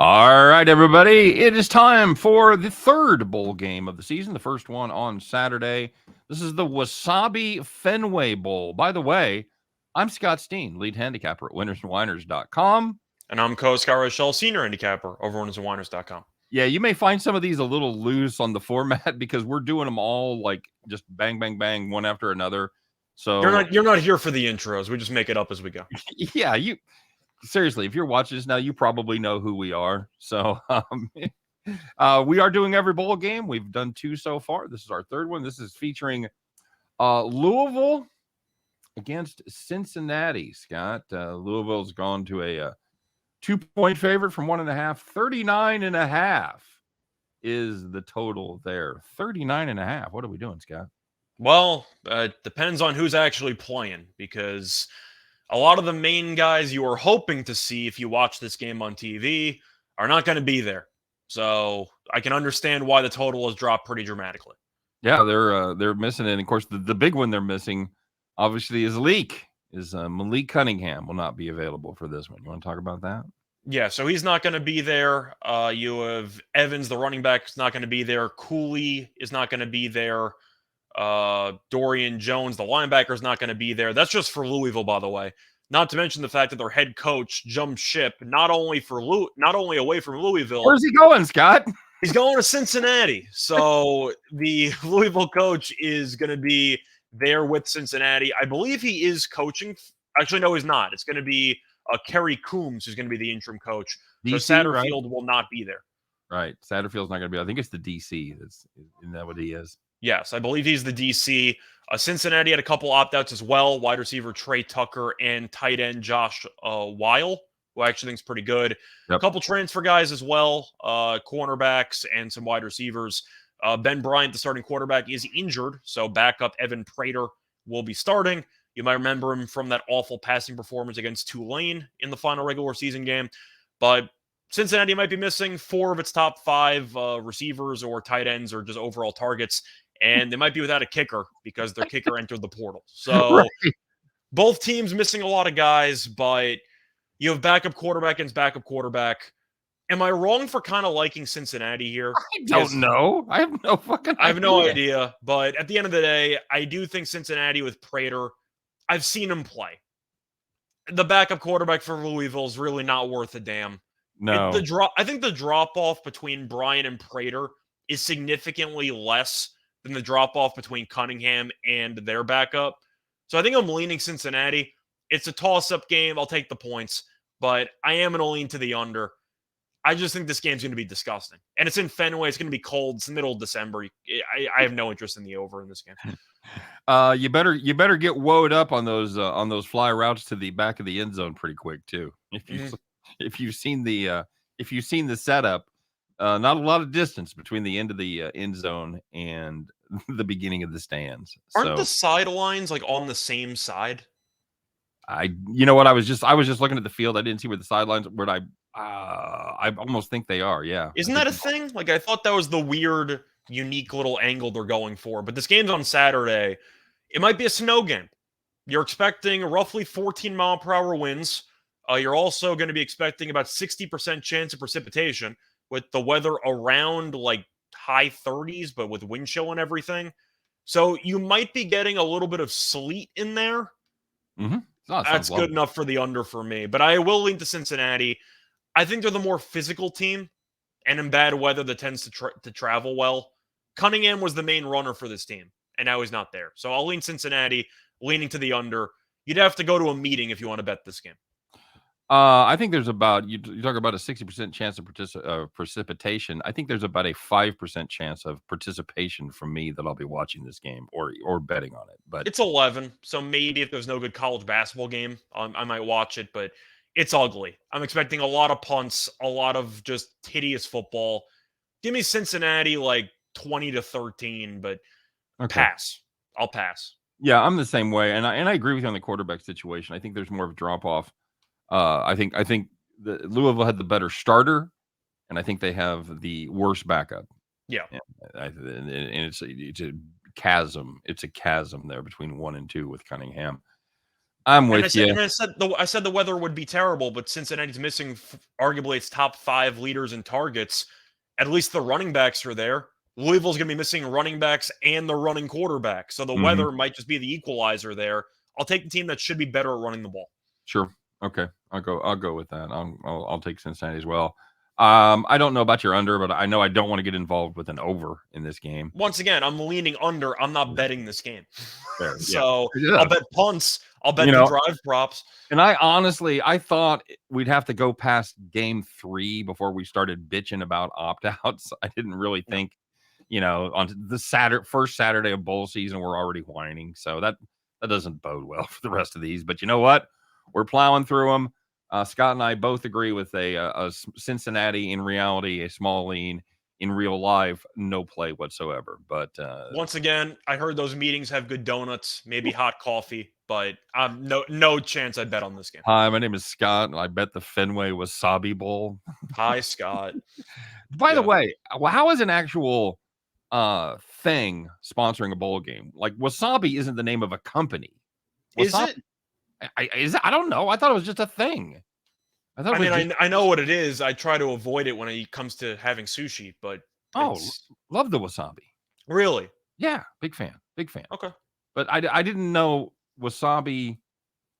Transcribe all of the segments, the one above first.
All right, everybody. It is time for the third bowl game of the season, the first one on Saturday. This is the Wasabi Fenway Bowl. By the way, I'm Scott Steehn, lead handicapper at winnersandwiners.com. And I'm Scott Reichel, senior handicapper over on winnersandwiners.com. Yeah, you may find some of these a little loose on the format because we're doing them all like just bang, bang, bang, one after another. So you're not here for the intros. We just make it up as we go. Yeah, seriously, if you're watching this now, you probably know who we are. So we are doing every bowl game. We've done two so far. This is our third one. This is featuring Louisville against Cincinnati. Scott, Louisville's gone to a 2-point favorite from 1.5. 39.5 is the total there. 39.5. What are we doing, Scott? Well, it depends on who's actually playing, because a lot of the main guys you are hoping to see if you watch this game on TV are not going to be there. So I can understand why the total has dropped pretty dramatically. Yeah, they're missing it. And of course, the big one they're missing, obviously, is Malik Cunningham will not be available for this one. You want to talk about that? Yeah, so he's not going to be there. You have Evans, the running back, is not going to be there. Cooley is not going to be there. Dorian Jones, the linebacker, is not going to be there. That's just for Louisville, by the way. Not to mention the fact that their head coach jumped ship, not only away from Louisville. Where's he going, Scott? He's going to Cincinnati. So the Louisville coach is going to be there with Cincinnati. I believe he is coaching. Actually, no, he's not. It's going to be Kerry Coombs who's going to be the interim coach. DC, so Satterfield will not be there. Right. Satterfield's not going to be. I think it's the DC. Isn't that what he is? Yes, I believe he's the DC. Cincinnati had a couple opt-outs as well. Wide receiver Trey Tucker and tight end Josh Weil, who I actually think is pretty good. Yep. A couple transfer guys as well, cornerbacks and some wide receivers. Ben Bryant, the starting quarterback, is injured, so backup Evan Prater will be starting. You might remember him from that awful passing performance against Tulane in the final regular season game. But Cincinnati might be missing 4 of its top 5 receivers or tight ends or just overall targets. And they might be without a kicker because their kicker entered the portal. So right. Both teams missing a lot of guys, but you have backup quarterback against backup quarterback. Am I wrong for kind of liking Cincinnati here? I don't know. I have no fucking idea. I have no idea. But at the end of the day, I do think Cincinnati with Prater, I've seen him play. The backup quarterback for Louisville is really not worth a damn. No. I think the drop-off between Bryant and Prater is significantly less than the drop-off between Cunningham and their backup. So I think I'm leaning Cincinnati. It's a toss-up game. I'll take the points, but I am going to lean to the under. I just think this game's going to be disgusting. And it's in Fenway. It's going to be cold. It's the middle of December. I have no interest in the over in this game. You better get woed up on those fly routes to the back of the end zone pretty quick too. If you've seen the setup, not a lot of distance between the end of the end zone and the beginning of the stands. Aren't the sidelines like on the same side? You know what? I was just looking at the field. I didn't see where the sidelines were. I almost think they are. Yeah. Isn't that a thing? Like, I thought that was the weird, unique little angle they're going for. But this game's on Saturday. It might be a snow game. You're expecting roughly 14-mile-per-hour winds. You're also going to be expecting about 60% chance of precipitation, with the weather around like high 30s, but with wind chill and everything. So you might be getting a little bit of sleet in there. Mm-hmm. That's good enough for the under for me. But I will lean to Cincinnati. I think they're the more physical team, and in bad weather that tends to travel well. Cunningham was the main runner for this team, and now he's not there. So I'll lean Cincinnati, leaning to the under. You'd have to go to a meeting if you want to bet this game. I think there's about you talk about a 60% chance of precipitation. I think there's about a 5% chance of participation from me that I'll be watching this game or betting on it. But it's 11, so maybe if there's no good college basketball game, I might watch it. But it's ugly. I'm expecting a lot of punts, a lot of just hideous football. Give me Cincinnati like 20-13, but pass. I'll pass. Yeah, I'm the same way, and I agree with you on the quarterback situation. I think there's more of a drop off. I think the Louisville had the better starter, and I think they have the worst backup. Yeah, and it's a chasm. It's a chasm there between 1 and 2 with Cunningham. I'm And with you. I said the weather would be terrible, but Cincinnati's missing arguably its top 5 leaders in targets. At least the running backs are there. Louisville's going to be missing running backs and the running quarterback, so the Mhm. weather might just be the equalizer there. I'll take the team that should be better at running the ball. Sure. Okay. I'll go with that. I'll take Cincinnati as well. I don't know about your under, but I know I don't want to get involved with an over in this game. Once again, I'm leaning under. I'm not betting this game. Fair. Yeah. So Yeah. I'll bet punts. I'll bet You the know, drive props. and I thought we'd have to go past game 3 before we started bitching about opt-outs. I didn't really think, on the first Saturday of bowl season, we're already whining. So that doesn't bode well for the rest of these. But you know what? We're plowing through them. Scott and I both agree with a Cincinnati, in reality, a small lean. In real life, no play whatsoever. But Once again, I heard those meetings have good donuts, maybe hot coffee, but no chance I bet on this game. hi, my name is Scott, and I bet the Fenway Wasabi Bowl. Hi, Scott. By the Yeah. way, how is an actual thing sponsoring a bowl game? Like Wasabi isn't the name of a company. Is Wasabi, it? is it? I don't know. I thought it was just a thing. I thought I it was mean, just, I know what it is. I try to avoid it when it comes to having sushi, but it's love the wasabi. really Yeah, big fan. okay. But I didn't know Wasabi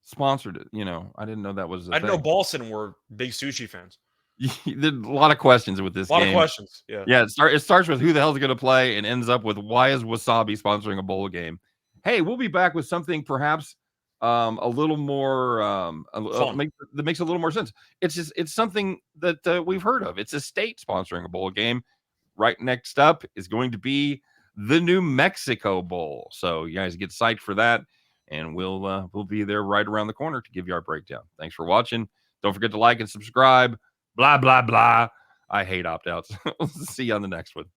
sponsored it. I didn't know that was a I didn't know thing. Boston were big sushi fans. There's a lot of questions with this A lot game. of questions. Yeah. Yeah, it starts with who the hell's going to play and ends up with why is Wasabi sponsoring a bowl game? Hey, we'll be back with something perhaps a little more that makes a little more sense. It's something that we've heard of. It's a state sponsoring a bowl game. Right next up is going to be the New Mexico Bowl. So you guys get psyched for that, and we'll be there right around the corner to give you our breakdown. Thanks for watching. Don't forget to like and subscribe. Blah blah blah. I hate opt-outs. See you on the next one.